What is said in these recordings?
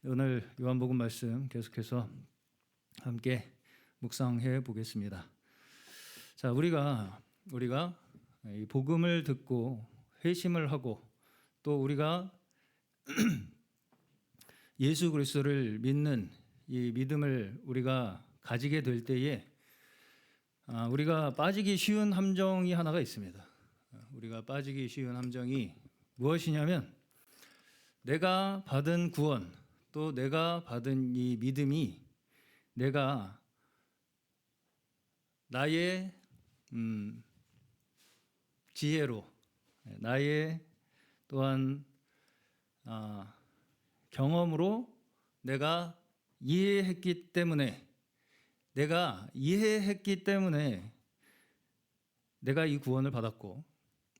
오늘 요한복음 말씀 계속해서 함께 묵상해 보겠습니다. 자, 우리가 이 복음을 듣고 회심을 하고 또 우리가 예수 그리스도를 믿는 이 믿음을 우리가 가지게 될 때에 우리가 빠지기 쉬운 함정이 하나가 있습니다. 우리가 빠지기 쉬운 함정이 무엇이냐면 내가 받은 구원 또 내가 받은 이 믿음이 내가 나의 지혜로 나의 또한 경험으로 내가 이해했기 때문에 내가 이 구원을 받았고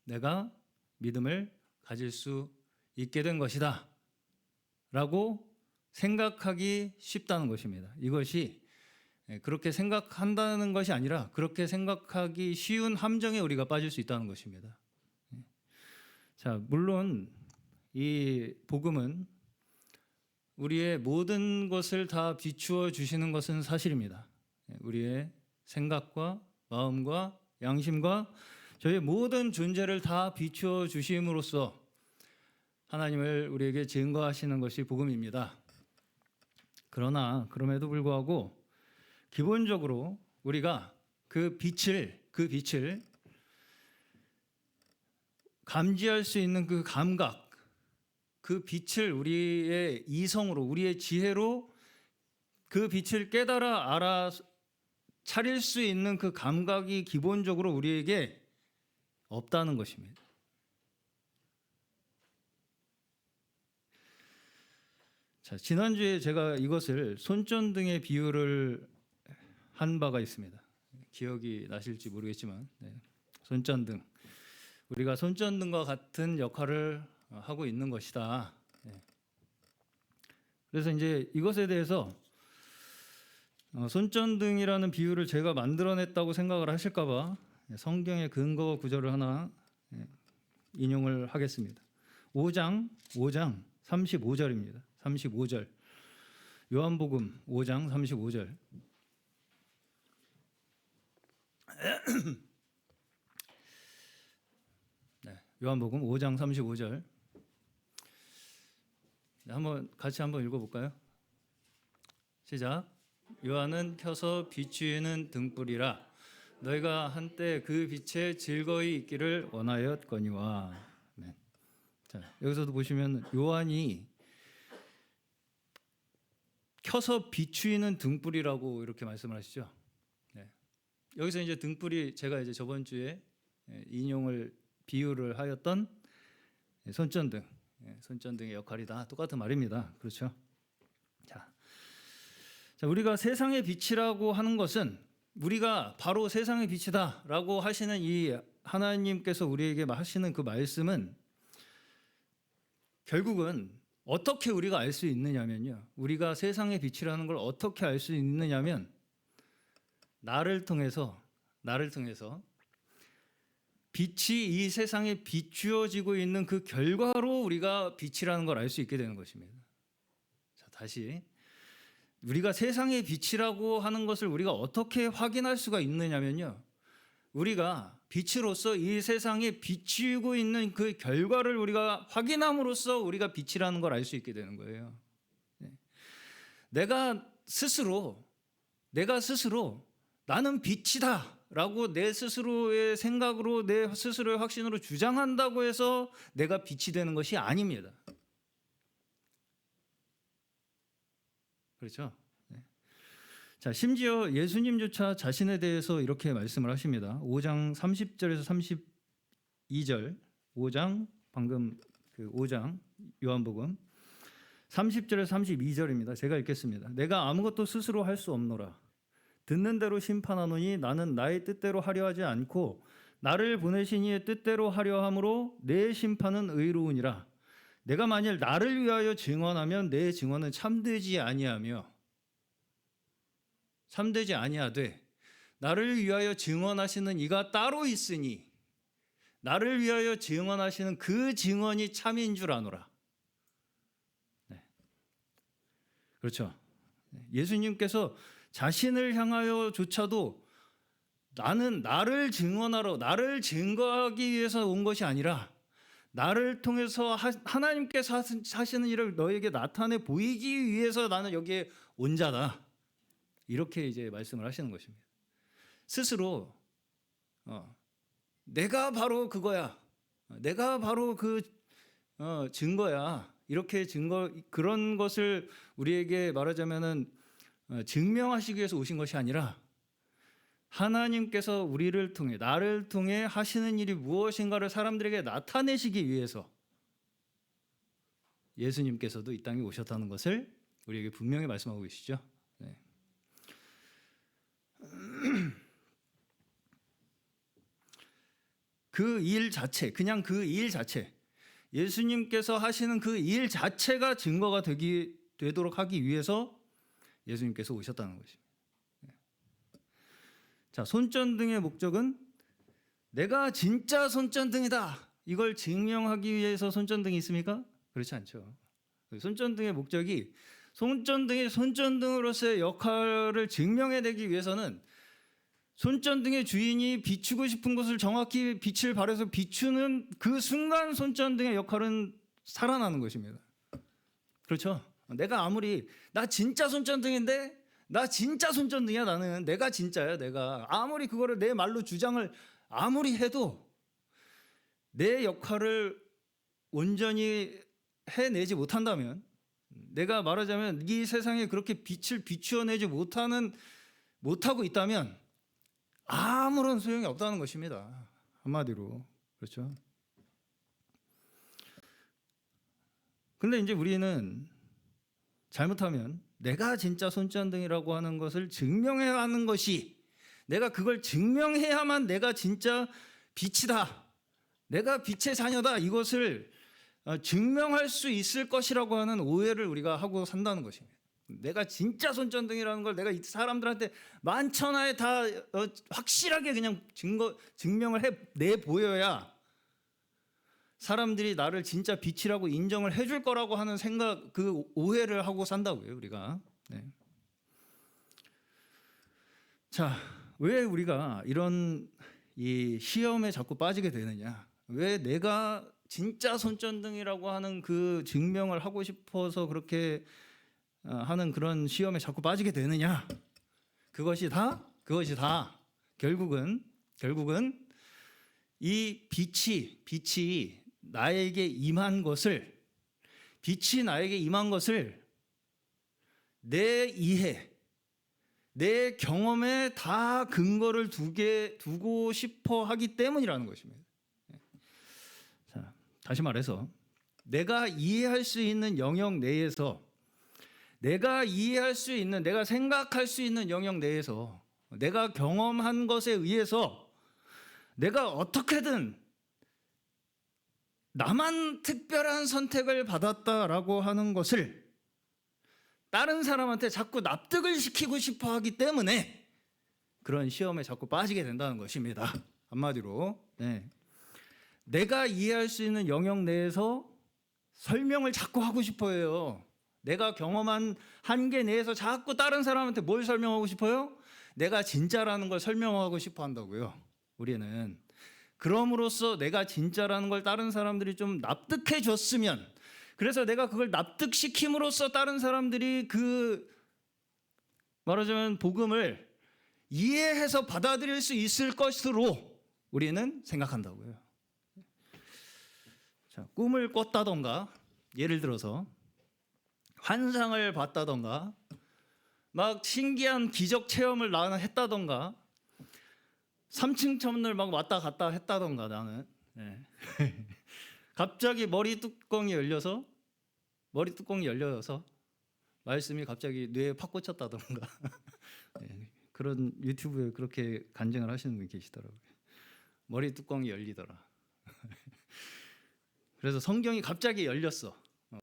내가 믿음을 가질 수 있게 된 것이다 라고 생각하기 쉽다는 것입니다. 이것이 그렇게 생각한다는 것이 아니라 그렇게 생각하기 쉬운 함정에 우리가 빠질 수 있다는 것입니다. 자, 물론 이 복음은 우리의 모든 것을 다 비추어 주시는 것은 사실입니다. 우리의 생각과 마음과 양심과 저희의 모든 존재를 다 비추어 주심으로써 하나님을 우리에게 증거하시는 것이 복음입니다. 그러나 그럼에도 불구하고 기본적으로 우리가 그 빛을 감지할 수 있는 그 감각, 그 빛을 우리의 이성으로, 우리의 지혜로 그 빛을 깨달아 알아차릴 수 있는 그 감각이 기본적으로 우리에게 없다는 것입니다. 자, 지난주에 제가 이것을 손전등의 비유를 한 바가 있습니다. 기억이 나실지 모르겠지만 손전등, 우리가 손전등과 같은 역할을 하고 있는 것이다. 그래서 이제 이것에 대해서 손전등이라는 비유를 제가 만들어냈다고 생각을 하실까 봐 성경의 근거 구절을 하나 인용을 하겠습니다. 5장 35절입니다. 35절. 요한복음 5장 35절. 요한복음 5장 35절. 같이 한번 읽어볼까요? 시작. 요한은 켜서 비추이는 등불이라 너희가 한때 그 빛에 즐거이 있기를 원하였거니와. 네. 자, 여기서도 보시면 요한이 켜서 비추이는 등불이라고 이렇게 말씀을 하시죠. 네. 여기서 이제 등불이 제가 이제 저번 주에 비유를 하였던 손전등의 역할이다. 똑같은 말입니다. 그렇죠? 자, 우리가 세상의 빛이라고 하는 것은 우리가 바로 세상의 빛이다라고 하시는 이 하나님께서 우리에게 하시는 그 말씀은 결국은 어떻게 우리가 알 수 있느냐면요. 우리가 세상의 빛이라는 걸 어떻게 알 수 있느냐면 나를 통해서 빛이 이 세상에 비추어지고 있는 그 결과로 우리가 빛이라는 걸 알 수 있게 되는 것입니다. 자, 다시 우리가 세상의 빛이라고 하는 것을 우리가 어떻게 확인할 수가 있느냐면요. 우리가 빛으로서 이 세상에 비추고 있는 그 결과를 우리가 확인함으로써 우리가 빛이라는 걸 알 수 있게 되는 거예요. 내가 스스로 나는 빛이다 라고 내 스스로의 생각으로 내 스스로의 확신으로 주장한다고 해서 내가 빛이 되는 것이 아닙니다. 그렇죠? 자, 심지어 예수님조차 자신에 대해서 이렇게 말씀을 하십니다. 5장 30절에서 32절, 5장 방금 그 5장 요한복음 30절에서 32절입니다. 제가 읽겠습니다. 내가 아무것도 스스로 할 수 없노라. 듣는 대로 심판하노니 나는 나의 뜻대로 하려 하지 않고 나를 보내신 이의 뜻대로 하려 함으로 내 심판은 의로우니라. 내가 만일 나를 위하여 증언하면 내 증언은 참되지 아니하되 나를 위하여 증언하시는 이가 따로 있으니 나를 위하여 증언하시는 그 증언이 참인 줄 아노라. 그렇죠. 예수님께서 자신을 향하여조차도 나는 나를 증언하러, 나를 증거하기 위해서 온 것이 아니라 나를 통해서 하나님께서 하시는 일을 너에게 나타내 보이기 위해서 나는 여기에 온 자다. 이렇게 이제 말씀을 하시는 것입니다. 스스로 내가 바로 그거야. 내가 바로 그 증거야. 이렇게 그런 것을 우리에게 말하자면은 증명하시기 위해서 오신 것이 아니라 하나님께서 우리를 통해, 나를 통해 하시는 일이 무엇인가를 사람들에게 나타내시기 위해서 예수님께서도 이 땅에 오셨다는 것을 우리에게 분명히 말씀하고 계시죠. 네. 그 일 자체, 그냥 그 일 자체, 예수님께서 하시는 그 일 자체가 증거가 되도록 하기 위해서 예수님께서 오셨다는 것입니다. 자, 손전등의 목적은 내가 진짜 손전등이다. 이걸 증명하기 위해서 손전등이 있습니까? 그렇지 않죠. 손전등의 목적이 손전등이 손전등으로서의 역할을 증명해내기 위해서는 손전등의 주인이 비추고 싶은 곳을 정확히 빛을 발해서 비추는 그 순간 손전등의 역할은 살아나는 것입니다. 그렇죠? 내가 아무리 나 진짜 손전등인데 나 진짜 손전등이야. 나는 내가 진짜야. 내가 아무리 그거를 내 말로 주장을 아무리 해도 내 역할을 온전히 해내지 못한다면, 내가 말하자면 이 세상에 그렇게 빛을 비추어내지 못하고 있다면 아무런 소용이 없다는 것입니다. 한마디로. 그렇죠? 근데 이제 우리는 잘못하면 내가 진짜 손전등이라고 하는 것을 증명해야 하는 것이, 내가 그걸 증명해야만 내가 진짜 빛이다, 내가 빛의 자녀다, 이것을 증명할 수 있을 것이라고 하는 오해를 우리가 하고 산다는 것입니다. 내가 진짜 손전등이라는 걸 내가 사람들한테 만천하에 다 확실하게 그냥 증명을 내 보여야 사람들이 나를 진짜 빛이라고 인정을 해줄 거라고 하는 생각, 그 오해를 하고 산다고요, 우리가. 네. 자, 왜 우리가 이런 이 시험에 자꾸 빠지게 되느냐? 왜 내가 진짜 손전등이라고 하는 그 증명을 하고 싶어서 그렇게 하는 그런 시험에 자꾸 빠지게 되느냐? 그것이 다 결국은 이 빛이 나에게 임한 것을, 내 이해, 내 경험에 다 근거를 두고 싶어 하기 때문이라는 것입니다. 자, 다시 말해서 내가 이해할 수 있는 영역 내에서, 내가 생각할 수 있는 영역 내에서, 내가 경험한 것에 의해서 내가 어떻게든 나만 특별한 선택을 받았다라고 하는 것을 다른 사람한테 자꾸 납득을 시키고 싶어 하기 때문에 그런 시험에 자꾸 빠지게 된다는 것입니다. 한마디로, 네. 내가 이해할 수 있는 영역 내에서 설명을 자꾸 하고 싶어 해요. 내가 경험한 한계 내에서 자꾸 다른 사람한테 뭘 설명하고 싶어요? 내가 진짜라는 걸 설명하고 싶어 한다고요, 우리는. 그럼으로써 내가 진짜라는 걸 다른 사람들이 좀 납득해 줬으면, 그래서 내가 그걸 납득시킴으로써 다른 사람들이 그 말하자면 복음을 이해해서 받아들일 수 있을 것으로 우리는 생각한다고요. 자, 꿈을 꿨다던가, 예를 들어서 환상을 봤다던가, 막 신기한 기적 체험을 했다던가, 3층 천을 막 왔다 갔다 했다던가, 나는. 네. 갑자기 머리 뚜껑이 열려서 말씀이 갑자기 뇌에 팍 꽂혔다던가. 네. 그런 유튜브에 그렇게 간증을 하시는 분이 계시더라고요. 머리 뚜껑이 열리더라. 그래서 성경이 갑자기 열렸어.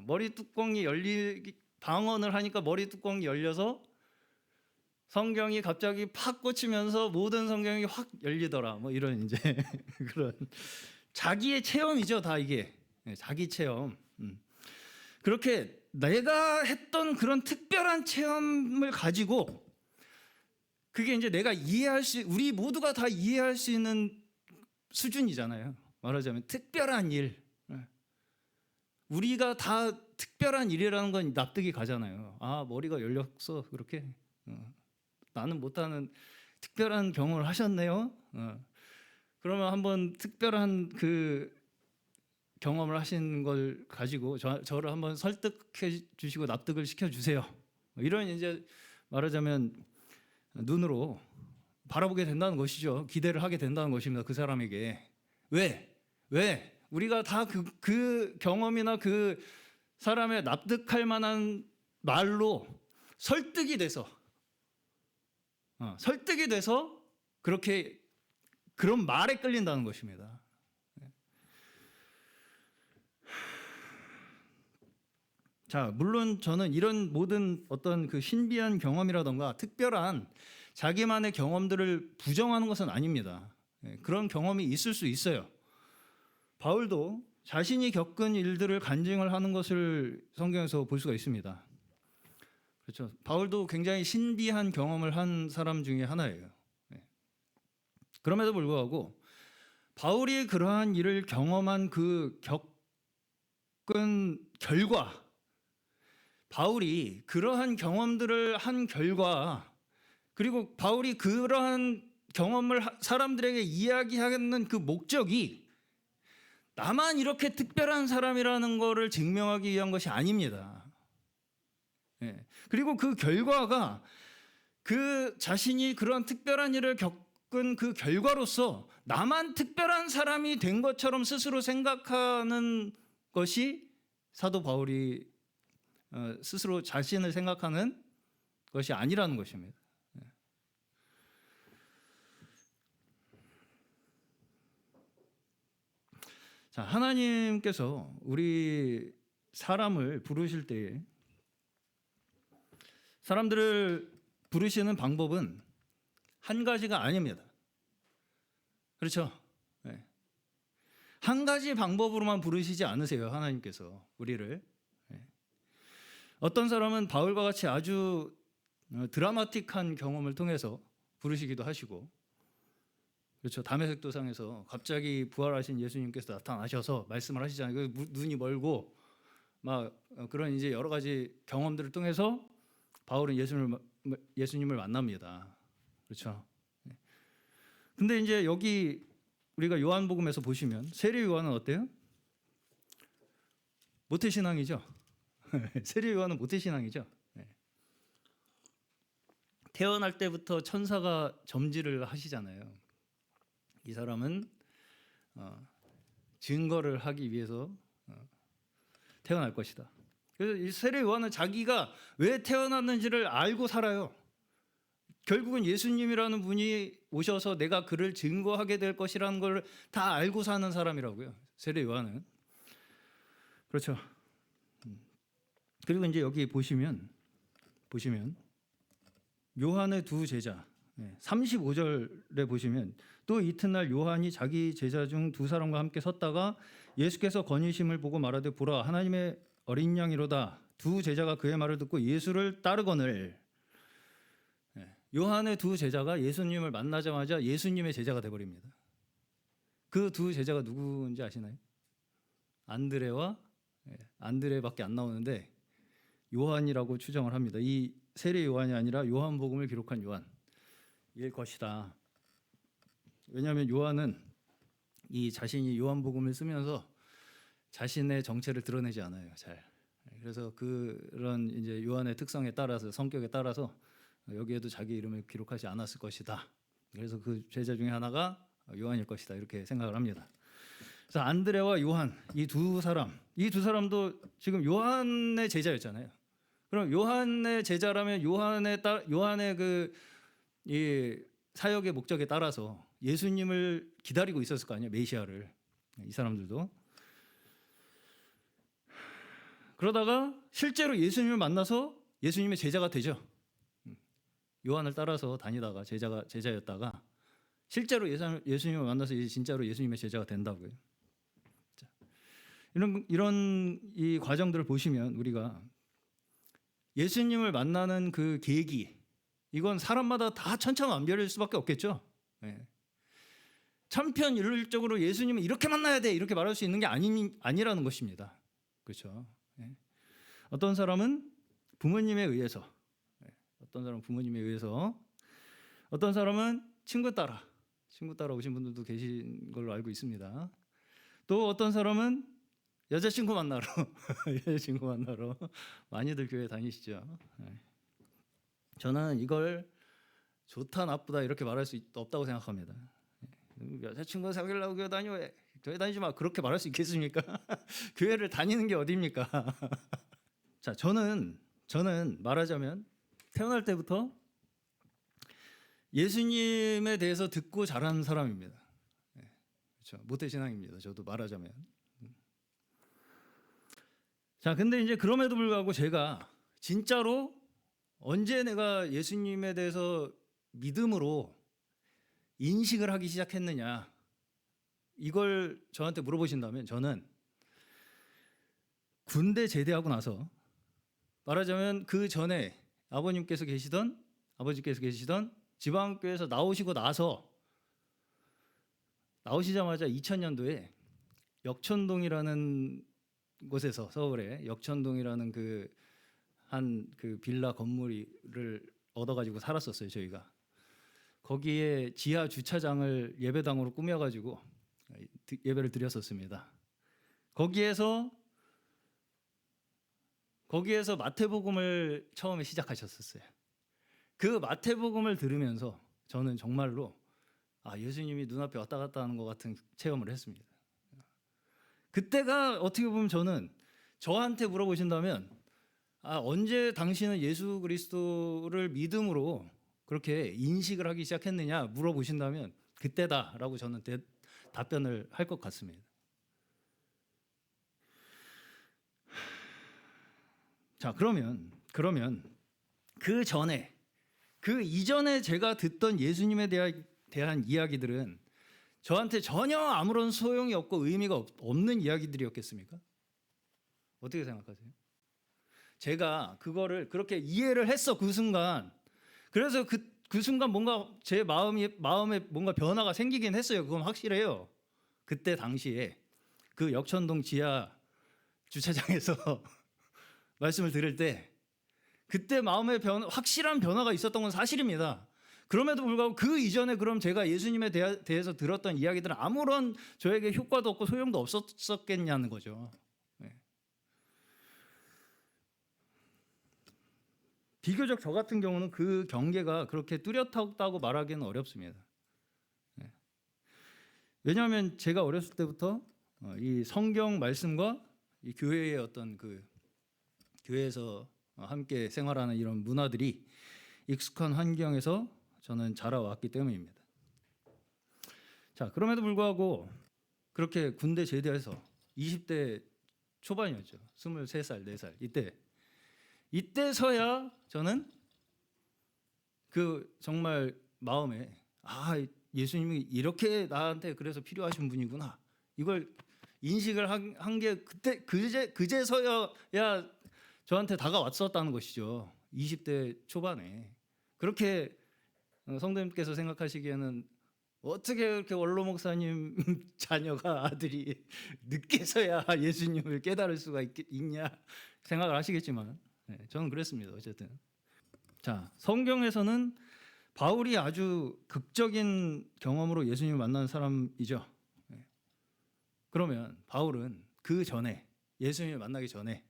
머리 뚜껑이 방언을 하니까 머리 뚜껑이 열려서 성경이 갑자기 팍 꽂히면서 모든 성경이 확 열리더라. 뭐 이런 이제 그런 자기의 체험이죠, 다 이게. 자기 체험. 그렇게 내가 했던 그런 특별한 체험을 가지고 그게 이제 내가 이해할 수, 우리 모두가 다 이해할 수 있는 수준이잖아요. 말하자면 특별한 일. 우리가 다 특별한 일이라는 건 납득이 가잖아요. 아, 머리가 열렸어. 그렇게. 나는 못하는 특별한 경험을 하셨네요. 그러면 한번 특별한 그 경험을 하신 걸 가지고 저를 한번 설득해 주시고 납득을 시켜 주세요. 이런 이제 말하자면 눈으로 바라보게 된다는 것이죠. 기대를 하게 된다는 것입니다. 그 사람에게. 왜? 우리가 다 그 경험이나 그 사람의 납득할 만한 말로 설득이 돼서 그렇게 그런 말에 끌린다는 것입니다. 자, 물론 저는 이런 모든 어떤 그 신비한 경험이라던가 특별한 자기만의 경험들을 부정하는 것은 아닙니다. 그런 경험이 있을 수 있어요. 바울도 자신이 겪은 일들을 간증을 하는 것을 성경에서 볼 수가 있습니다. 그렇죠. 바울도 굉장히 신비한 경험을 한 사람 중에 하나예요. 그럼에도 불구하고 바울이 그러한 일을 경험한 그 겪은 결과, 바울이 그러한 경험들을 한 결과, 그리고 바울이 그러한 경험을 사람들에게 이야기하는 그 목적이 나만 이렇게 특별한 사람이라는 것을 증명하기 위한 것이 아닙니다. 그리고 그 결과가 그 자신이 그런 특별한 일을 겪은 그 결과로서 나만 특별한 사람이 된 것처럼 스스로 생각하는 것이 사도 바울이 스스로 자신을 생각하는 것이 아니라는 것입니다. 자, 하나님께서 우리 사람을 부르실 때에 사람들을 부르시는 방법은 한 가지가 아닙니다. 그렇죠? 한 가지 방법으로만 부르시지 않으세요. 하나님께서 우리를. 어떤 사람은 바울과 같이 아주 드라마틱한 경험을 통해서 부르시기도 하시고, 그렇죠. 다메섹 도상에서 갑자기 부활하신 예수님께서 나타나셔서 말씀을 하시잖아요. 눈이 멀고 막 그런 이제 여러 가지 경험들을 통해서 바울은 예수님을 만납니다. 그렇죠. 근데 이제 여기 우리가 요한복음에서 보시면 세례 요한은 어때요? 모태신앙이죠. 세례 요한은 모태신앙이죠. 태어날 때부터 천사가 점지를 하시잖아요. 이 사람은 증거를 하기 위해서 태어날 것이다. 그래서 이 세례 요한은 자기가 왜 태어났는지를 알고 살아요. 결국은 예수님이라는 분이 오셔서 내가 그를 증거하게 될 것이라는 걸 다 알고 사는 사람이라고요. 세례 요한은. 그렇죠. 그리고 이제 여기 보시면 요한의 두 제자 35절에 보시면 또 이튿날 요한이 자기 제자 중 두 사람과 함께 섰다가 예수께서 거니심을 보고 말하되 보라 하나님의 어린 양이로다. 두 제자가 그의 말을 듣고 예수를 따르거늘. 요한의 두 제자가 예수님을 만나자마자 예수님의 제자가 되어버립니다. 그 두 제자가 누구인지 아시나요? 안드레밖에 안 나오는데 요한이라고 추정을 합니다. 이 세례 요한이 아니라 요한복음을 기록한 요한일 것이다. 왜냐하면 요한은 이 자신이 요한복음을 쓰면서 자신의 정체를 드러내지 않아요. 잘. 그래서 그런 이제 요한의 특성에 따라서 성격에 따라서 여기에도 자기 이름을 기록하지 않았을 것이다. 그래서 그 제자 중에 하나가 요한일 것이다. 이렇게 생각을 합니다. 그래서 안드레와 요한 이 두 사람도 지금 요한의 제자였잖아요. 그럼 요한의 제자라면 요한의 그 이 사역의 목적에 따라서 예수님을 기다리고 있었을 거 아니에요. 메시아를. 이 사람들도. 그러다가 실제로 예수님을 만나서 예수님의 제자가 되죠. 요한을 따라서 다니다가 제자였다가 실제로 예수님을 만나서 이제 진짜로 예수님의 제자가 된다고요. 이런 이 과정들을 보시면 우리가 예수님을 만나는 그 계기, 이건 사람마다 다 천차만별일 수밖에 없겠죠. 예. 천편일률적으로 예수님을 이렇게 만나야 돼 이렇게 말할 수 있는 게 아니라는 것입니다. 그렇죠. 예. 어떤 사람은 부모님에 의해서, 어떤 사람은 부모님에 의해서, 어떤 사람은 친구 따라 오신 분들도 계신 걸로 알고 있습니다. 또 어떤 사람은 여자친구 만나러 여자친구 만나러 많이들 교회 다니시죠. 저는 이걸 좋다 나쁘다 이렇게 말할 수 없다고 생각합니다. 여자친구 사귀려고 교회 다니지 마 그렇게 말할 수 있겠습니까? 교회를 다니는 게 어디입니까? 자, 저는 말하자면 태어날 때부터 예수님에 대해서 듣고 자란 사람입니다. 그렇죠. 모태신앙입니다. 저도 말하자면. 자, 근데 이제 그럼에도 불구하고 제가 진짜로 언제 내가 예수님에 대해서 믿음으로 인식을 하기 시작했느냐, 이걸 저한테 물어보신다면 저는 군대 제대하고 나서, 말하자면 그 전에 아버지께서 계시던 지방교회에서 나오시자마자 2000년도에 역천동이라는 곳에서, 서울에 역천동이라는 그 빌라 건물을 얻어가지고 살았었어요. 저희가 거기에 지하 주차장을 예배당으로 꾸며가지고 예배를 드렸었습니다. 거기에서 마태복음을 처음에 시작하셨었어요. 그 마태복음을 들으면서 저는 정말로 예수님이 눈앞에 왔다 갔다 하는 것 같은 체험을 했습니다. 그때가 어떻게 보면 저한테 물어보신다면 언제 당신은 예수 그리스도를 믿음으로 그렇게 인식을 하기 시작했느냐 물어보신다면 그때다라고 저는 답변을 할 것 같습니다. 자, 그러면 그 이전에 제가 듣던 예수님에 대한 이야기들은 저한테 전혀 아무런 소용이 없고 의미가 없는 이야기들이었겠습니까? 어떻게 생각하세요? 제가 그거를 그렇게 이해를 했어, 그 순간. 그래서 그 순간 뭔가 제 마음에 뭔가 변화가 생기긴 했어요. 그건 확실해요. 그때 당시에 그 역천동 지하 주차장에서 말씀을 들을 때 그때 마음에 확실한 변화가 있었던 건 사실입니다. 그럼에도 불구하고 그 이전에 그럼 제가 예수님에 대해서 들었던 이야기들은 아무런 저에게 효과도 없고 소용도 없었겠냐는 거죠. 네. 비교적 저 같은 경우는 그 경계가 그렇게 뚜렷하다고 말하기는 어렵습니다. 네. 왜냐하면 제가 어렸을 때부터 이 성경 말씀과 이 교회의 어떤 교회에서 함께 생활하는 이런 문화들이 익숙한 환경에서 저는 자라왔기 때문입니다. 자, 그럼에도 불구하고 그렇게 군대 제대해서 20대 초반이었죠. 23살, 4살 이때서야 저는 정말 마음에 예수님이 이렇게 나한테 그래서 필요하신 분이구나, 이걸 인식을 한 게 그제서야 저한테 다가왔었다는 것이죠. 20대 초반에. 그렇게 성도님께서 생각하시기에는 어떻게 그렇게 원로 목사님 자녀가 아들이 늦게서야 예수님을 깨달을 수가 있냐 생각을 하시겠지만 저는 그랬습니다. 어쨌든 자, 성경에서는 바울이 아주 극적인 경험으로 예수님을 만난 사람이죠. 그러면 바울은 그 전에, 예수님을 만나기 전에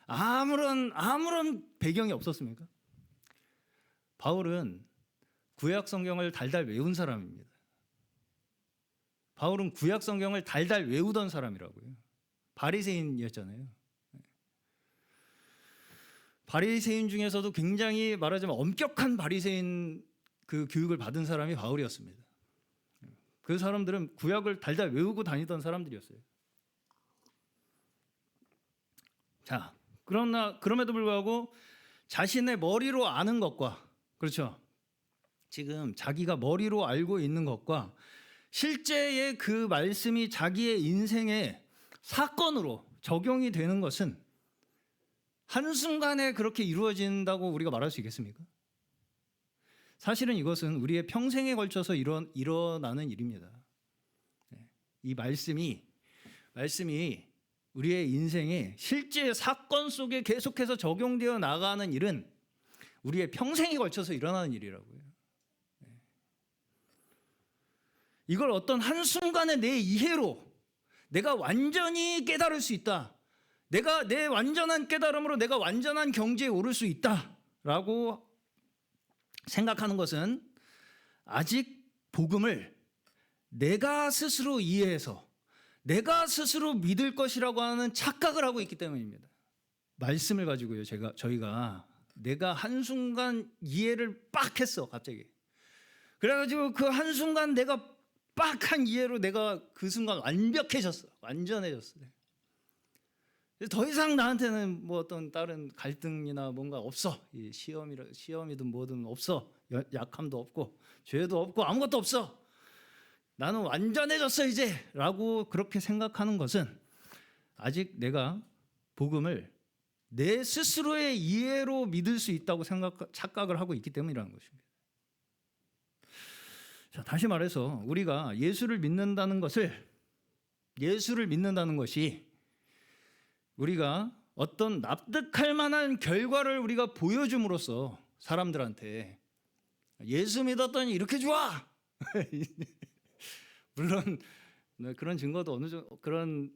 아무런 배경이 없었습니까? 바울은 구약 성경을 달달 외운 사람입니다. 바울은 구약 성경을 달달 외우던 사람이라고요. 바리새인이었잖아요. 바리새인 중에서도 굉장히 말하자면 엄격한 바리새인 그 교육을 받은 사람이 바울이었습니다. 그 사람들은 구약을 달달 외우고 다니던 사람들이었어요. 자, 그럼에도 불구하고 자신의 머리로 아는 것과, 그렇죠, 지금 자기가 머리로 알고 있는 것과 실제의 그 말씀이 자기의 인생의 사건으로 적용이 되는 것은 한순간에 그렇게 이루어진다고 우리가 말할 수 있겠습니까? 사실은 이것은 우리의 평생에 걸쳐서 일어나는 일입니다. 이 말씀이 우리의 인생에 실제 사건 속에 계속해서 적용되어 나가는 일은 우리의 평생에 걸쳐서 일어나는 일이라고요. 이걸 어떤 한순간의 내 이해로 내가 완전히 깨달을 수 있다. 내가 내 완전한 깨달음으로 내가 완전한 경지에 오를 수 있다라고 생각하는 것은 아직 복음을 내가 스스로 이해해서 내가 스스로 믿을 것이라고 하는 착각을 하고 있기 때문입니다. 말씀을 가지고요, 저희가 내가 한순간 이해를 빡 했어, 갑자기. 그래가지고 그 한순간 내가 빡한 이해로 내가 그 순간 완전해졌어. 더 이상 나한테는 뭐 어떤 다른 갈등이나 뭔가 없어. 이 시험이든 뭐든 없어. 약함도 없고 죄도 없고 아무것도 없어. 나는 완전해졌어 이제 라고 그렇게 생각하는 것은 아직 내가 복음을 내 스스로의 이해로 믿을 수 있다고 착각을 하고 있기 때문이라는 것입니다. 자, 다시 말해서 우리가 예수를 믿는다는 것이 우리가 어떤 납득할 만한 결과를 우리가 보여줌으로써 사람들한테 예수 믿었더니 이렇게 좋아. 물론 그런 증거도 어느 정도 그런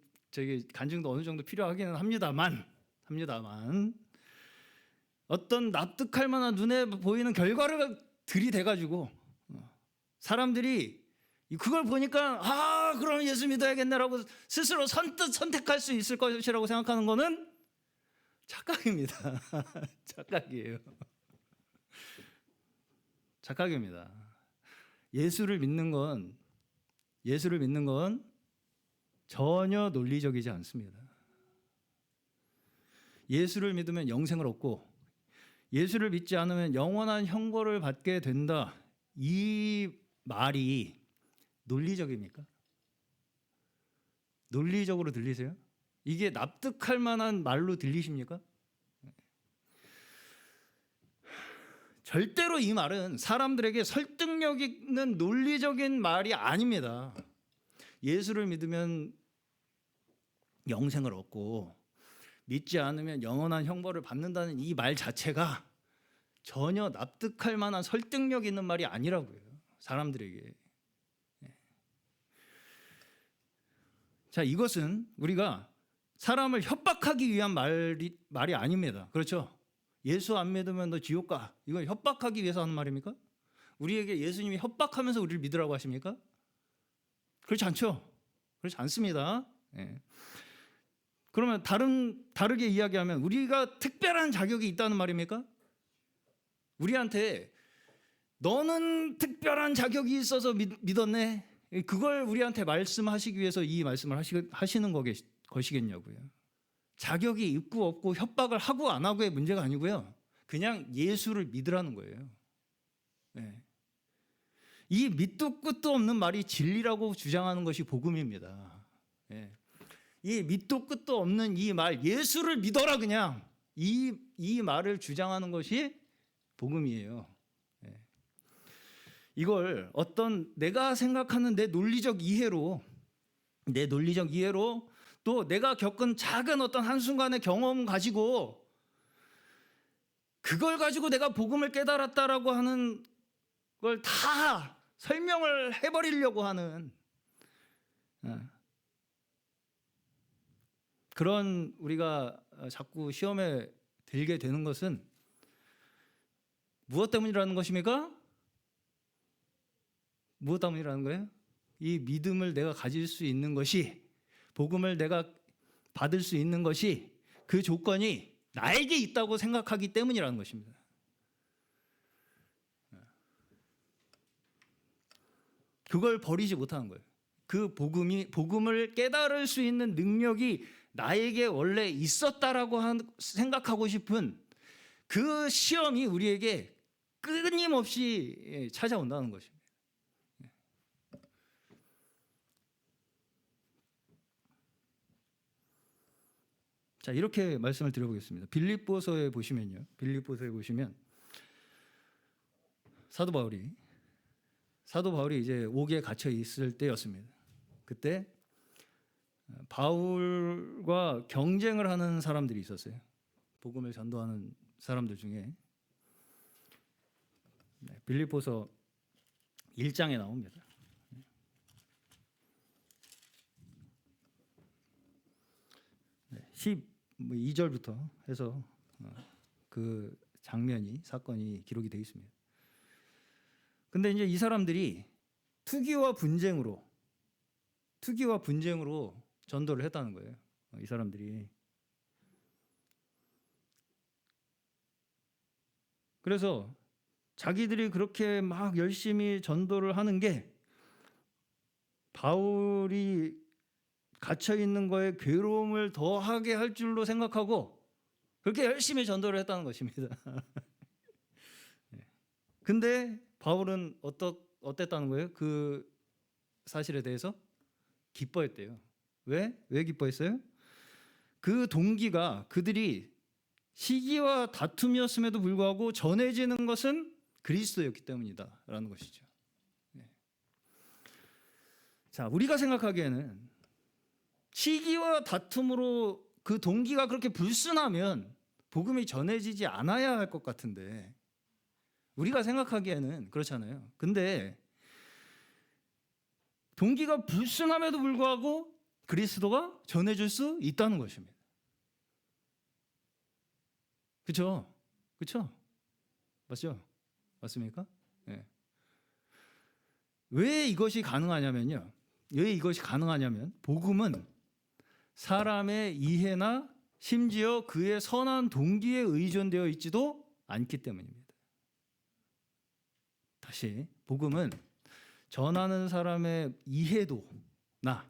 간증도 어느 정도 필요하기는 합니다만 어떤 납득할 만한 눈에 보이는 결과를 들이대가지고 사람들이 그걸 보니까 그럼 예수 믿어야겠네라고 스스로 선뜻 선택할 수 있을 것이라고 생각하는 것은 착각입니다. 착각입니다. 예수를 믿는 건 전혀 논리적이지 않습니다. 예수를 믿으면 영생을 얻고 예수를 믿지 않으면 영원한 형벌을 받게 된다. 이 말이 논리적입니까? 논리적으로 들리세요? 이게 납득할 만한 말로 들리십니까? 절대로 이 말은 사람들에게 설득력 있는 논리적인 말이 아닙니다. 예수를 믿으면 영생을 얻고 믿지 않으면 영원한 형벌을 받는다는 이 말 자체가 전혀 납득할 만한 설득력 있는 말이 아니라고요. 사람들에게. 자, 이것은 우리가 사람을 협박하기 위한 말이 아닙니다. 그렇죠? 예수 안 믿으면 너 지옥 가. 이건 협박하기 위해서 하는 말입니까? 우리에게 예수님이 협박하면서 우리를 믿으라고 하십니까? 그렇지 않죠? 그렇지 않습니다. 그러면 다르게 이야기하면 우리가 특별한 자격이 있다는 말입니까? 우리한테 너는 특별한 자격이 있어서 믿었네. 그걸 우리한테 말씀하시기 위해서 이 말씀을 하시는 것이겠냐고요. 자격이 있고 없고 협박을 하고 안 하고의 문제가 아니고요. 그냥 예수를 믿으라는 거예요. 이 밑도 끝도 없는 말이 진리라고 주장하는 것이 복음입니다. 이 밑도 끝도 없는 이 말, 예수를 믿어라 그냥 이 말을 주장하는 것이 복음이에요. 이걸 어떤 내가 생각하는 내 논리적 이해로 또 내가 겪은 작은 어떤 한순간의 경험 가지고 그걸 가지고 내가 복음을 깨달았다라고 하는 걸 다 설명을 해버리려고 하는 그런 우리가 자꾸 시험에 들게 되는 것은 무엇 때문이라는 것입니까? 무엇 때문이라는 거예요? 이 믿음을 내가 가질 수 있는 것이, 복음을 내가 받을 수 있는 것이, 그 조건이 나에게 있다고 생각하기 때문이라는 것입니다. 그걸 버리지 못하는 거예요. 그 복음을 깨달을 수 있는 능력이 나에게 원래 있었다라고 생각하고 싶은 그 시험이 우리에게 끊임없이 찾아온다는 것입니다. 자, 이렇게 말씀을 드려보겠습니다. 빌립보서에 보시면요. 빌립보서에 보시면 사도 바울이 이제 옥에 갇혀 있을 때였습니다. 그때 바울과 경쟁을 하는 사람들이 있었어요. 복음을 전도하는 사람들 중에 빌립보서 1장에 나옵니다. 12절부터 해서 그 장면이 사건이 기록이 되어 있습니다. 근데 이제 이 사람들이 투기와 분쟁으로 전도를 했다는 거예요. 이 사람들이. 그래서 자기들이 그렇게 막 열심히 전도를 하는 게 바울이 갇혀 있는 거에 괴로움을 더하게 할 줄로 생각하고 그렇게 열심히 전도를 했다는 것입니다. 근데 바울은 어땠다는 거예요? 그 사실에 대해서 기뻐했대요. 왜 기뻐했어요? 그 동기가 그들이 시기와 다툼이었음에도 불구하고 전해지는 것은 그리스도였기 때문이다라는 것이죠. 자, 우리가 생각하기에는 시기와 다툼으로 그 동기가 그렇게 불순하면 복음이 전해지지 않아야 할 것 같은데 우리가 생각하기에는 그렇잖아요. 근데 동기가 불순함에도 불구하고 그리스도가 전해질 수 있다는 것입니다. 그렇죠? 맞죠? 맞습니까? 네. 왜 이것이 가능하냐면 복음은 사람의 이해나 심지어 그의 선한 동기에 의존되어 있지도 않기 때문입니다. 다시, 복음은 전하는 사람의 이해도나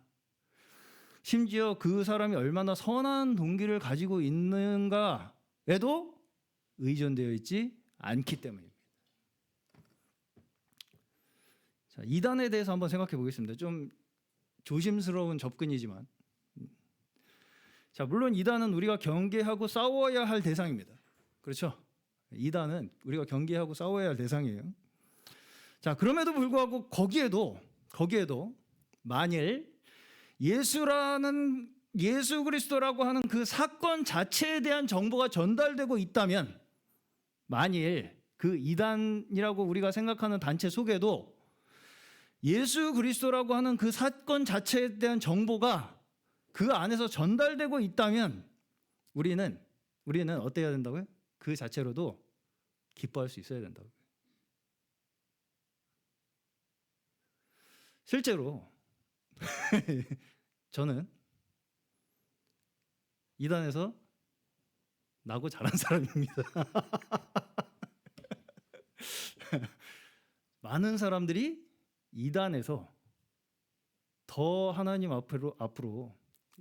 심지어 그 사람이 얼마나 선한 동기를 가지고 있는가에도 의존되어 있지 않기 때문입니다. 자, 이단에 대해서 한번 생각해 보겠습니다. 좀 조심스러운 접근이지만, 자, 물론 이단은 우리가 경계하고 싸워야 할 대상입니다. 그렇죠? 이단은 우리가 경계하고 싸워야 할 대상이에요. 자, 그럼에도 불구하고 거기에도 만일 예수 그리스도라고 하는 그 사건 자체에 대한 정보가 전달되고 있다면, 만일 그 이단이라고 우리가 생각하는 단체 속에도 예수 그리스도라고 하는 그 사건 자체에 대한 정보가 그 안에서 전달되고 있다면 우리는 어때야 된다고요? 그 자체로도 기뻐할 수 있어야 된다고요. 실제로 저는 이단에서 나고 자란 사람입니다. 많은 사람들이 이단에서 더 하나님 앞으로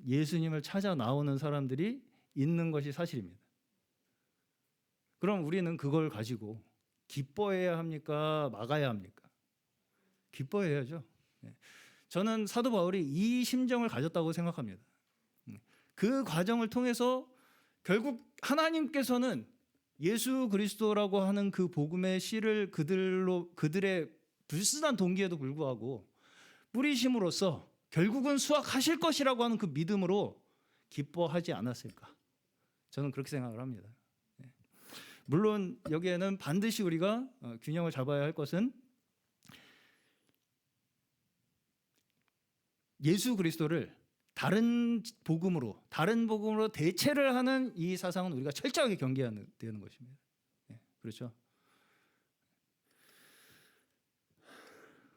예수님을 찾아 나오는 사람들이 있는 것이 사실입니다. 그럼 우리는 그걸 가지고 기뻐해야 합니까? 막아야 합니까? 기뻐해야죠. 저는 사도 바울이 이 심정을 가졌다고 생각합니다. 그 과정을 통해서 결국 하나님께서는 예수 그리스도라고 하는 그 복음의 씨를 그들의 불순한 동기에도 불구하고 뿌리심으로써 결국은 수확하실 것이라고 하는 그 믿음으로 기뻐하지 않았을까? 저는 그렇게 생각을 합니다. 물론 여기에는 반드시 우리가 균형을 잡아야 할 것은 예수 그리스도를 다른 복음으로 대체를 하는 이 사상은 우리가 철저하게 경계해야 되는 것입니다. 그렇죠?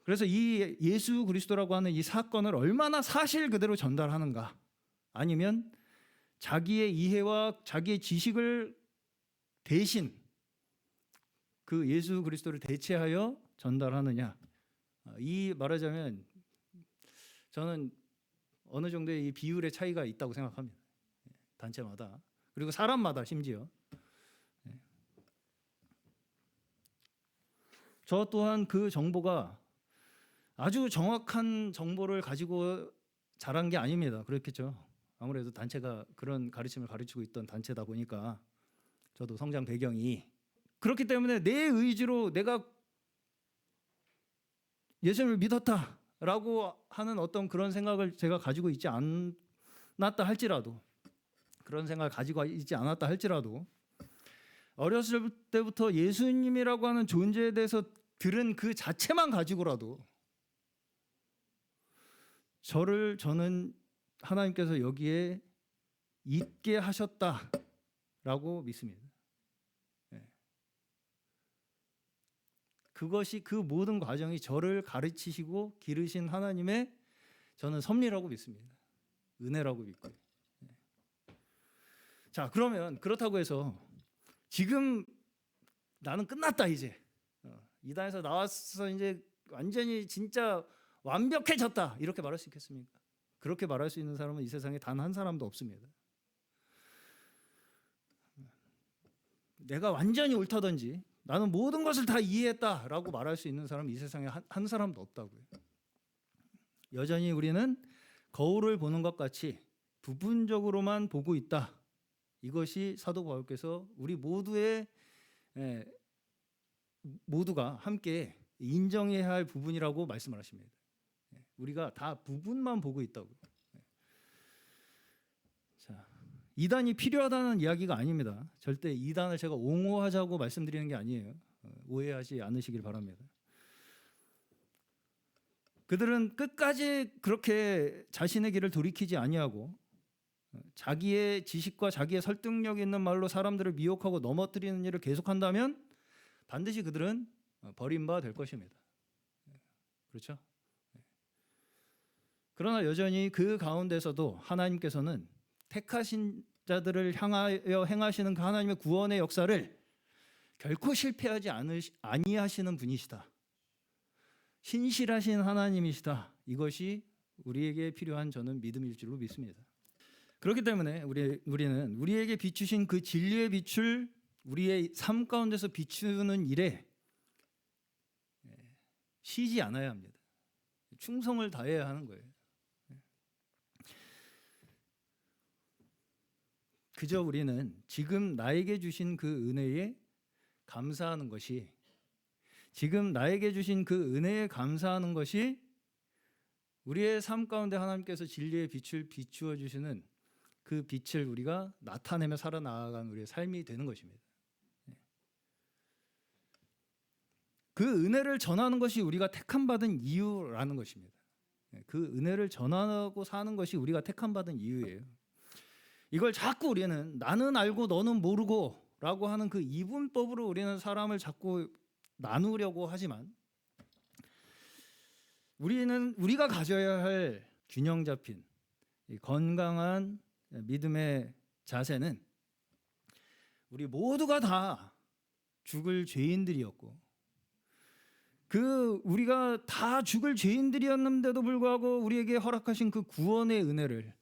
그래서 이 예수 그리스도라고 하는 이 사건을 얼마나 사실 그대로 전달하는가, 아니면 자기의 이해와 자기의 지식을 대신 그 예수 그리스도를 대체하여 전달하느냐, 이 말하자면 저는 어느 정도의 이 비율의 차이가 있다고 생각합니다. 단체마다, 그리고 사람마다 심지어. 저 또한 그 정보가 아주 정확한 정보를 가지고 자란 게 아닙니다. 그렇겠죠. 아무래도 단체가 그런 가르침을 가르치고 있던 단체다 보니까 저도 성장 배경이 그렇기 때문에 내 의지로 내가 예수님을 믿었다라고 하는 어떤 그런 생각을 제가 가지고 있지 않았다 할지라도, 그런 생각을 가지고 있지 않았다 할지라도 어렸을 때부터 예수님이라고 하는 존재에 대해서 들은 그 자체만 가지고라도 저는 하나님께서 여기에 있게 하셨다라고 믿습니다. 그것이, 그 모든 과정이 저를 가르치시고 기르신 하나님의 저는 섭리라고 믿습니다. 은혜라고 믿고요. 자, 그러면 그렇다고 해서 지금 나는 끝났다 이제, 이단에서 나와서 이제 완전히 진짜 완벽해졌다 이렇게 말할 수 있겠습니까? 그렇게 말할 수 있는 사람은 이 세상에 단 한 사람도 없습니다. 내가 완전히 옳다든지 나는 모든 것을 다 이해했다라고 말할 수 있는 사람은 이 세상에 한 사람도 없다고요. 여전히 우리는 거울을 보는 것 같이 부분적으로만 보고 있다. 이것이 사도 바울께서 우리 모두가 함께 인정해야 할 부분이라고 말씀을 하십니다. 우리가 다 부분만 보고 있다고요. 자, 이단이 필요하다는 이야기가 아닙니다. 절대 이단을 제가 옹호하자고 말씀드리는 게 아니에요. 오해하지 않으시길 바랍니다. 그들은 끝까지 그렇게 자신의 길을 돌이키지 아니하고 자기의 지식과 자기의 설득력 있는 말로 사람들을 미혹하고 넘어뜨리는 일을 계속한다면 반드시 그들은 버림받을 것입니다. 그렇죠? 그러나 여전히 그 가운데서도 하나님께서는 택하신 자들을 향하여 행하시는 그 하나님의 구원의 역사를 결코 실패하지 아니하시는 분이시다. 신실하신 하나님이시다. 이것이 우리에게 필요한 저는 믿음일 줄로 믿습니다. 그렇기 때문에 우리는 우리에게 비추신 그 진리의 빛을 우리의 삶 가운데서 비추는 일에 쉬지 않아야 합니다. 충성을 다해야 하는 거예요. 그저 우리는 지금 나에게 주신 그 은혜에 감사하는 것이, 지금 나에게 주신 그 은혜에 감사하는 것이 우리의 삶 가운데 하나님께서 진리의 빛을 비추어 주시는 그 빛을 우리가 나타내며 살아나가는 우리의 삶이 되는 것입니다. 그 은혜를 전하는 것이 우리가 택함 받은 이유라는 것입니다. 그 은혜를 전하고 사는 것이 우리가 택함 받은 이유예요. 이걸 자꾸 우리는 나는 알고 너는 모르고 라고 하는 그 이분법으로 우리는 사람을 자꾸 나누려고 하지만, 우리가 가져야 할 균형 잡힌 건강한 믿음의 자세는 우리 모두가 다 죽을 죄인들이었고, 우리가 다 죽을 죄인들이었는데도 불구하고 우리에게 허락하신 그 구원의 은혜를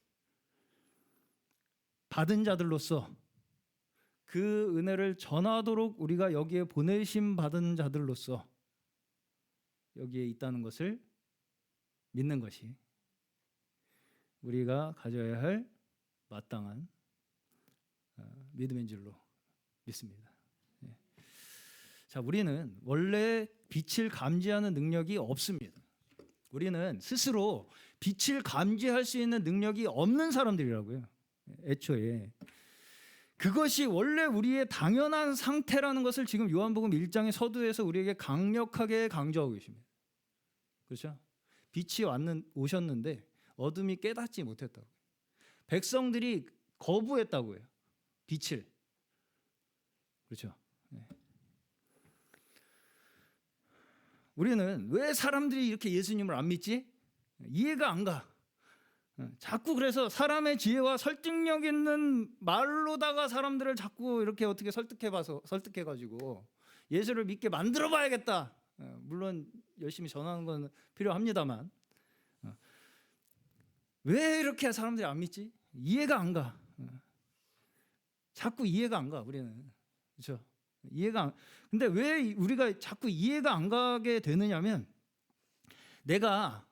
받은 자들로서 그 은혜를 전하도록 우리가 여기에 보내심 받은 자들로서 여기에 있다는 것을 믿는 것이 우리가 가져야 할 마땅한 믿음인 줄로 믿습니다. 자, 우리는 원래 빛을 감지하는 능력이 없습니다. 우리는 스스로 빛을 감지할 수 있는 능력이 없는 사람들이라고요. 애초에 그것이 원래 우리의 당연한 상태라는 것을 지금 요한복음 1장의 서두에서 우리에게 강력하게 강조하고 계십니다. 그렇죠? 빛이 오셨는데 어둠이 깨닫지 못했다고. 백성들이 거부했다고요. 빛을. 그렇죠? 우리는 왜 사람들이 이렇게 예수님을 안 믿지? 이해가 안 가. 자꾸 그래서 사람의 지혜와 설득력 있는 말로다가 사람들을 자꾸 이렇게 어떻게 설득해가지고 예수를 믿게 만들어봐야겠다. 물론 열심히 전하는 건 필요합니다만, 왜 이렇게 사람들이 안 믿지? 이해가 안 가. 자꾸 이해가 안 가. 우리는, 그렇죠? 근데 왜 우리가 자꾸 이해가 안 가게 되느냐면, 내가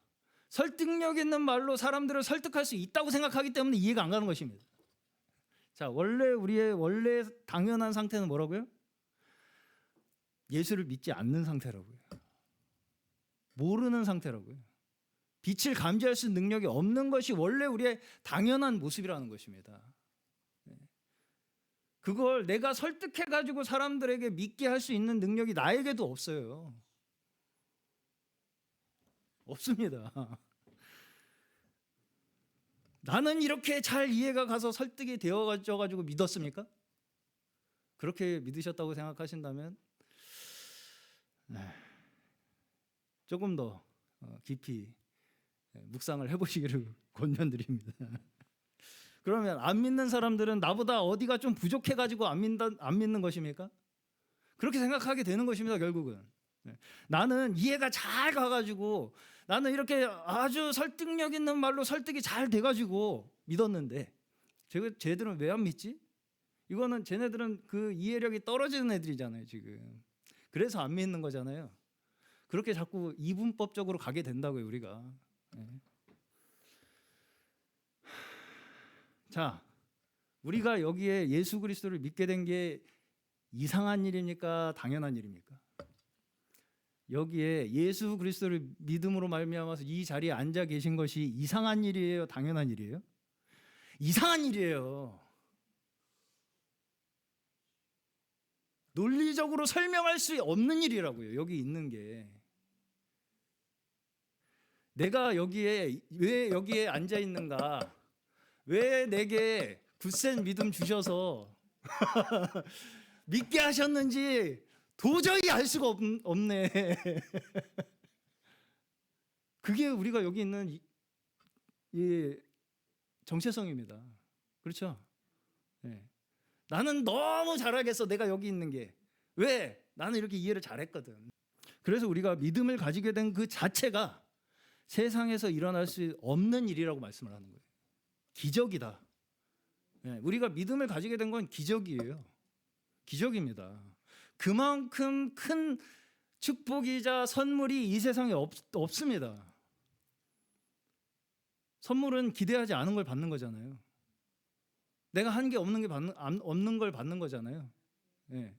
설득력 있는 말로 사람들을 설득할 수 있다고 생각하기 때문에 이해가 안 가는 것입니다. 자, 우리의 원래 당연한 상태는 뭐라고요? 예수를 믿지 않는 상태라고요. 모르는 상태라고요. 빛을 감지할 수 있는 능력이 없는 것이 원래 우리의 당연한 모습이라는 것입니다. 그걸 내가 설득해가지고 사람들에게 믿게 할 수 있는 능력이 나에게도 없어요. 없습니다. 나는 이렇게 잘 이해가 가서 설득이 되어가지고 믿었습니까? 그렇게 믿으셨다고 생각하신다면 조금 더 깊이 묵상을 해보시기를 권면드립니다. 그러면 안 믿는 사람들은 나보다 어디가 좀 부족해가지고 안 믿는 것입니까? 그렇게 생각하게 되는 것입니다. 결국은 나는 이해가 잘 가가지고 나는 이렇게 아주 설득력 있는 말로 설득이 잘 돼가지고 믿었는데 쟤들은 왜 안 믿지? 이거는 쟤네들은 그 이해력이 떨어지는 애들이잖아요 지금. 그래서 안 믿는 거잖아요. 그렇게 자꾸 이분법적으로 가게 된다고요 우리가. 자, 우리가 여기에 예수 그리스도를 믿게 된 게 이상한 일입니까? 당연한 일입니까? 여기에 예수 그리스도를 믿음으로 말미암아서 이 자리에 앉아 계신 것이 이상한 일이에요? 당연한 일이에요? 이상한 일이에요. 논리적으로 설명할 수 없는 일이라고요. 여기 있는 게. 내가 왜 여기에 앉아 있는가? 왜 내게 굳센 믿음 주셔서 믿게 하셨는지 도저히 알 수가 없네. 그게 우리가 여기 있는 이 정체성입니다. 그렇죠? 네. 나는 너무 잘하겠어. 내가 여기 있는 게. 왜? 나는 이렇게 이해를 잘했거든. 그래서 우리가 믿음을 가지게 된 그 자체가 세상에서 일어날 수 없는 일이라고 말씀을 하는 거예요. 기적이다. 네. 우리가 믿음을 가지게 된 건 기적이에요. 기적입니다. 그만큼 큰 축복이자 선물이 이 세상에 없습니다. 선물은 기대하지 않은 걸 받는 거잖아요. 내가 한 게 없는 걸 받는 거잖아요. 네.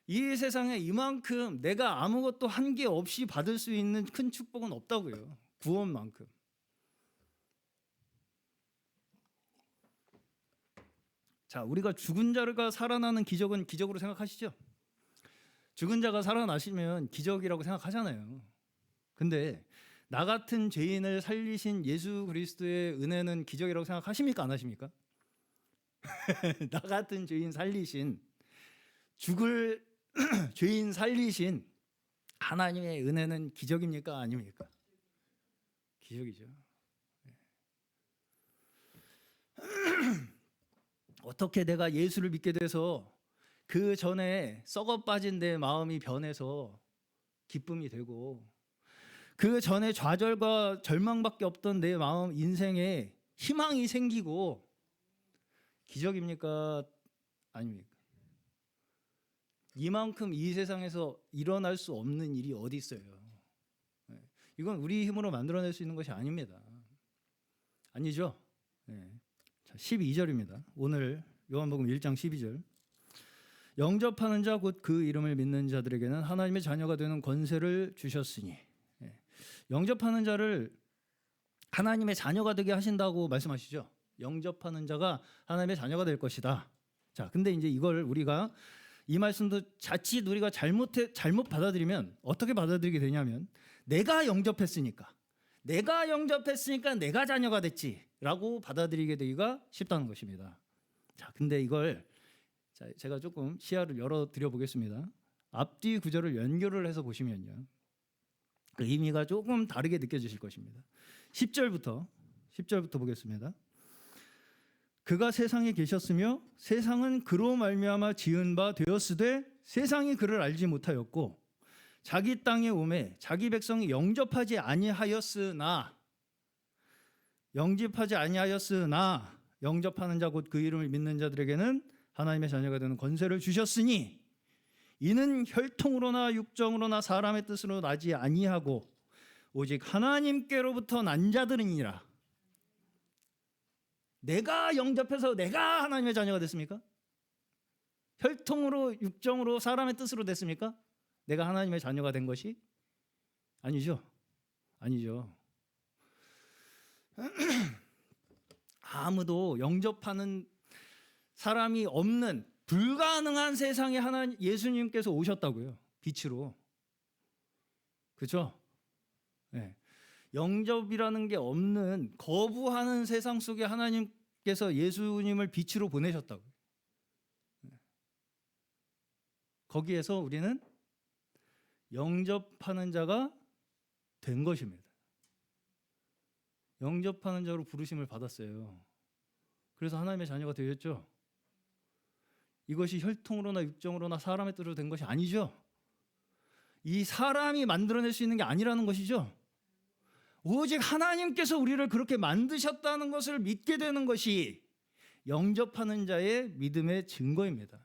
이 세상에 이만큼 내가 아무것도 한 게 없이 받을 수 있는 큰 축복은 없다고요. 구원만큼. 자, 우리가 죽은 자가 살아나는 기적은 기적으로 생각하시죠? 죽은 자가 살아나시면 기적이라고 생각하잖아요. 근데 나 같은 죄인을 살리신 예수 그리스도의 은혜는 기적이라고 생각하십니까? 안 하십니까? 나 같은 죄인 살리신 죽을 죄인 살리신 하나님의 은혜는 기적입니까? 아닙니까? 기적이죠. 어떻게 내가 예수를 믿게 돼서 그 전에 썩어 빠진 내 마음이 변해서 기쁨이 되고 그 전에 좌절과 절망밖에 없던 내 마음 인생에 희망이 생기고 기적입니까? 아닙니까? 이만큼 이 세상에서 일어날 수 없는 일이 어디 있어요? 이건 우리 힘으로 만들어낼 수 있는 것이 아닙니다. 아니죠? 자, 12절입니다. 오늘 요한복음 1장 12절. 영접하는 자 곧 그 이름을 믿는 자들에게는 하나님의 자녀가 되는 권세를 주셨으니. 영접하는 자를 하나님의 자녀가 되게 하신다고 말씀하시죠. 영접하는 자가 하나님의 자녀가 될 것이다. 자, 근데 이제 이걸 우리가 이 말씀도 자칫 우리가 잘못 받아들이면 어떻게 받아들이게 되냐면 내가 영접했으니까 내가 자녀가 됐지라고 받아들이게 되기가 쉽다는 것입니다. 자, 근데 이걸 제가 조금 시야를 열어 드려 보겠습니다. 앞뒤 구절을 연결을 해서 보시면요. 그 의미가 조금 다르게 느껴지실 것입니다. 10절부터 보겠습니다. 그가 세상에 계셨으며 세상은 그로 말미암아 지은 바 되었으되 세상이 그를 알지 못하였고 자기 땅에 오매 자기 백성이 영접하지 아니하였으나 영접하는 자 곧 그 이름을 믿는 자들에게는 하나님의 자녀가 되는 권세를 주셨으니 이는 혈통으로나 육정으로나 사람의 뜻으로 나지 아니하고 오직 하나님께로부터 난 자들이니라. 내가 영접해서 내가 하나님의 자녀가 됐습니까? 혈통으로 육정으로 사람의 뜻으로 됐습니까? 내가 하나님의 자녀가 된 것이? 아니죠. 아니죠. 아무도 영접하는 사람이 없는 불가능한 세상에 예수님께서 오셨다고요. 빛으로. 그렇죠? 네. 영접이라는 게 없는 거부하는 세상 속에 하나님께서 예수님을 빛으로 보내셨다고요. 거기에서 우리는 영접하는 자가 된 것입니다. 영접하는 자로 부르심을 받았어요. 그래서 하나님의 자녀가 되었죠. 이것이 혈통으로나 육정으로나 사람의 뜻으로 된 것이 아니죠. 이 사람이 만들어낼 수 있는 게 아니라는 것이죠. 오직 하나님께서 우리를 그렇게 만드셨다는 것을 믿게 되는 것이 영접하는 자의 믿음의 증거입니다.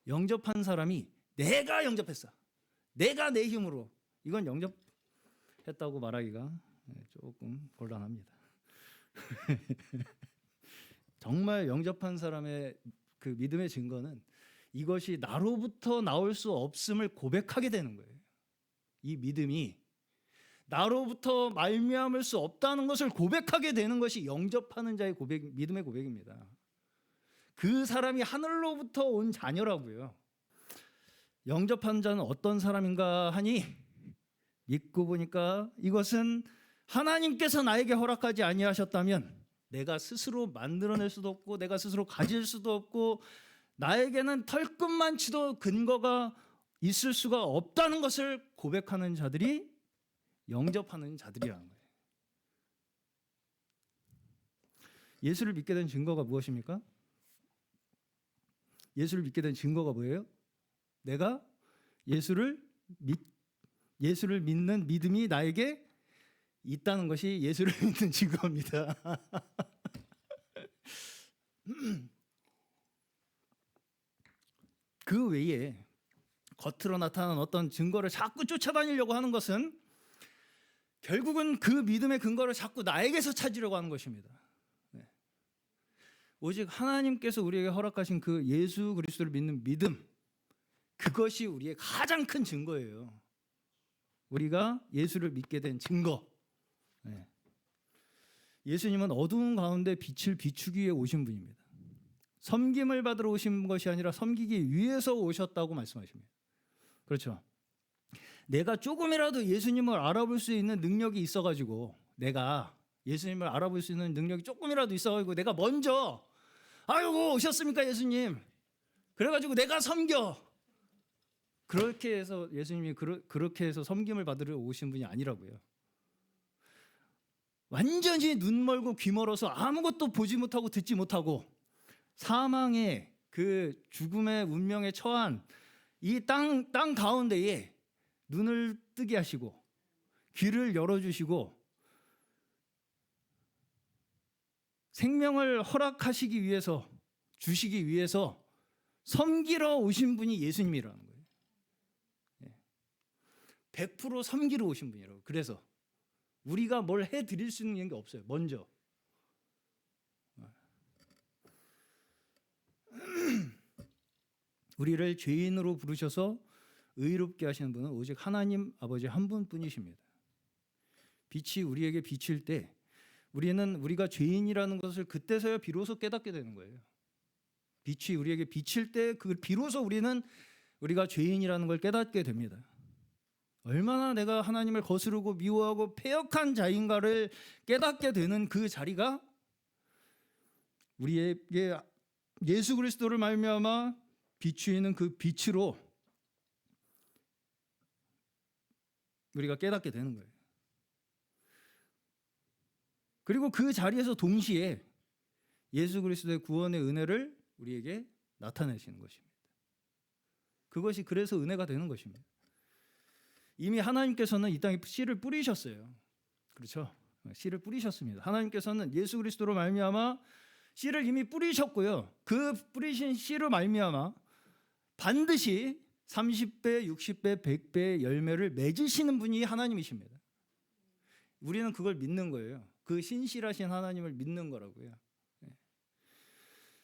영접한 사람이 내가 영접했어, 내가 내 힘으로, 이건 영접했다고 말하기가 조금 곤란합니다. 정말 영접한 사람의 그 믿음의 증거는 이것이 나로부터 나올 수 없음을 고백하게 되는 거예요. 이 믿음이 나로부터 말미암을 수 없다는 것을 고백하게 되는 것이 영접하는 자의 믿음의 고백입니다. 그 사람이 하늘로부터 온 자녀라고요. 영접한 자는 어떤 사람인가 하니 믿고 보니까 이것은 하나님께서 나에게 허락하지 아니하셨다면 내가 스스로 만들어낼 수도 없고 내가 스스로 가질 수도 없고 나에게는 털끝만치도 근거가 있을 수가 없다는 것을 고백하는 자들이 영접하는 자들이라는 거예요. 예수를 믿게 된 증거가 무엇입니까? 예수를 믿게 된 증거가 뭐예요? 내가 예수를 믿는 믿음이 나에게 있다는 것이 예수를 믿는 증거입니다. 그 외에 겉으로 나타나는 어떤 증거를 자꾸 쫓아다니려고 하는 것은 결국은 그 믿음의 근거를 자꾸 나에게서 찾으려고 하는 것입니다. 네. 오직 하나님께서 우리에게 허락하신 그 예수 그리스도를 믿는 믿음, 그것이 우리의 가장 큰 증거예요. 우리가 예수를 믿게 된 증거. 네. 예수님은 어두운 가운데 빛을 비추기 위해 오신 분입니다. 섬김을 받으러 오신 것이 아니라 섬기기 위해서 오셨다고 말씀하십니다. 그렇죠. 내가 조금이라도 예수님을 알아볼 수 있는 능력이 있어가지고, 내가 예수님을 알아볼 수 있는 능력이 조금이라도 있어가지고 내가 먼저 아이고 오셨습니까 예수님, 그래가지고 내가 섬겨, 그렇게 해서 예수님이 그렇게 해서 섬김을 받으러 오신 분이 아니라고요. 완전히 눈 멀고 귀 멀어서 아무것도 보지 못하고 듣지 못하고 사망의 그 죽음의 운명에 처한 이 땅 가운데에 눈을 뜨게 하시고 귀를 열어주시고 생명을 허락하시기 위해서, 주시기 위해서 섬기러 오신 분이 예수님이라는 거예요. 100% 섬기러 오신 분이라고. 그래서 우리가 뭘 해드릴 수 있는 게 없어요. 먼저 우리를 죄인으로 부르셔서 의롭게 하시는 분은 오직 하나님 아버지 한 분뿐이십니다. 빛이 우리에게 비칠 때 우리는 우리가 죄인이라는 것을 그때서야 비로소 깨닫게 되는 거예요. 빛이 우리에게 비칠 때 비로소 우리가 죄인이라는 걸 깨닫게 됩니다. 얼마나 내가 하나님을 거스르고 미워하고 패역한 자인가를 깨닫게 되는 그 자리가 우리에게 예수 그리스도를 말미암아 비추이는 그 빛으로 우리가 깨닫게 되는 거예요. 그리고 그 자리에서 동시에 예수 그리스도의 구원의 은혜를 우리에게 나타내시는 것입니다. 그것이 그래서 은혜가 되는 것입니다. 이미 하나님께서는 이 땅에 씨를 뿌리셨어요. 그렇죠? 씨를 뿌리셨습니다. 하나님께서는 예수 그리스도로 말미암아 씨를 이미 뿌리셨고요. 그 뿌리신 씨로 말미암아 반드시 30배, 60배, 100배의 열매를 맺으시는 분이 하나님이십니다. 우리는 그걸 믿는 거예요. 그 신실하신 하나님을 믿는 거라고요.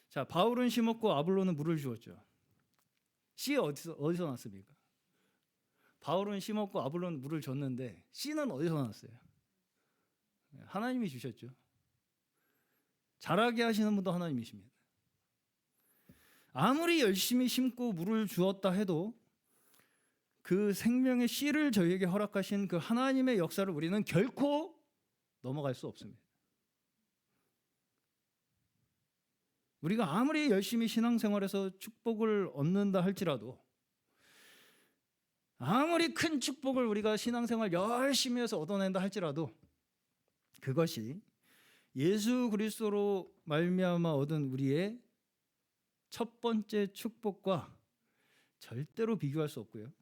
자, 바울은 심었고 아볼로는 물을 주었죠. 씨 어디서 났습니까? 바울은 심었고 아볼로는 물을 줬는데 씨는 어디서 났어요? 하나님이 주셨죠. 자라게 하시는 분도 하나님이십니다. 아무리 열심히 심고 물을 주었다 해도 그 생명의 씨를 저희에게 허락하신 그 하나님의 역사를 우리는 결코 넘어갈 수 없습니다. 우리가 아무리 열심히 신앙생활에서 축복을 얻는다 할지라도, 아무리 큰 축복을 우리가 신앙생활 열심히 해서 얻어낸다 할지라도 그것이 예수 그리스도로 말미암아 얻은 우리의 첫 번째 축복과 절대로 비교할 수 없고요.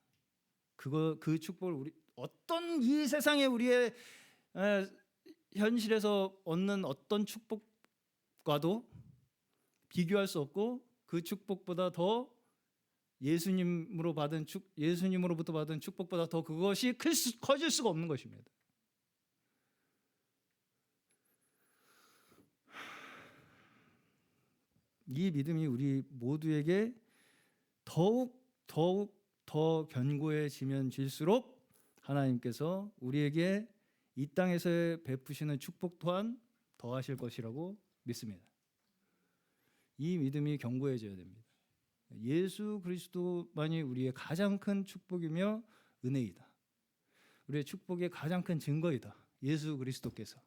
그 축복을 우리 어떤 이 세상에 우리의 현실에서 얻는 어떤 축복과도 비교할 수 없고, 그 축복보다 더 예수님으로부터 받은 축복보다 더 그것이 커질 수가 없는 것입니다. 이 믿음이 우리 모두에게 더욱 더 견고해지면 질수록 하나님께서 우리에게 이 땅에서 베푸시는 축복 또한 더하실 것이라고 믿습니다. 이 믿음이 견고해져야 됩니다. 예수 그리스도만이 우리의 가장 큰 축복이며 은혜이다. 우리의 축복의 가장 큰 증거이다. 예수 그리스도께서.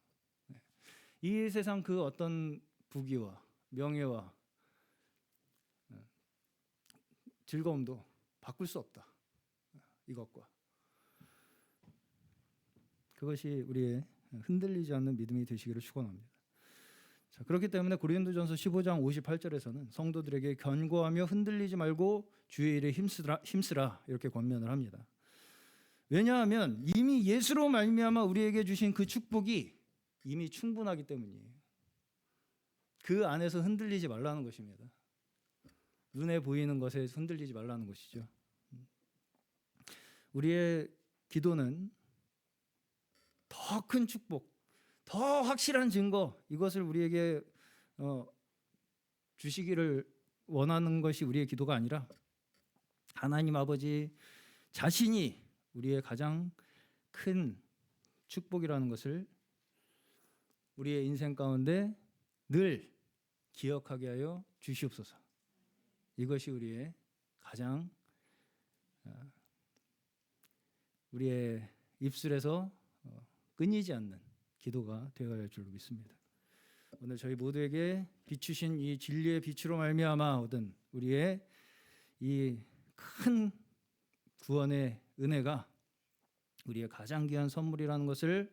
이 세상 그 어떤 부귀와 명예와 즐거움도 바꿀 수 없다. 이것과 그것이 우리의 흔들리지 않는 믿음이 되시기를 축원합니다. 자, 그렇기 때문에 고린도전서 15장 58절에서는 성도들에게 견고하며 흔들리지 말고 주의 일에 힘쓰라 이렇게 권면을 합니다. 왜냐하면 이미 예수로 말미암아 우리에게 주신 그 축복이 이미 충분하기 때문이에요. 그 안에서 흔들리지 말라는 것입니다. 눈에 보이는 것에 흔들리지 말라는 것이죠. 우리의 기도는 더 큰 축복, 더 확실한 증거, 이것을 우리에게 주시기를 원하는 것이 우리의 기도가 아니라 하나님 아버지 자신이 우리의 가장 큰 축복이라는 것을 우리의 인생 가운데 늘 기억하게 하여 주시옵소서. 이것이 우리의 가장 우리의 입술에서 끊이지 않는 기도가 되어야 할 줄로 믿습니다. 오늘 저희 모두에게 비추신 이 진리의 빛으로 말미암아 얻은 우리의 이 큰 구원의 은혜가 우리의 가장 귀한 선물이라는 것을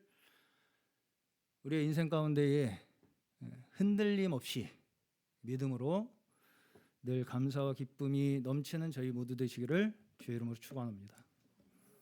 우리의 인생 가운데에 흔들림 없이 믿음으로 늘 감사와 기쁨이 넘치는 저희 모두 되시기를 주의 이름으로 축원합니다.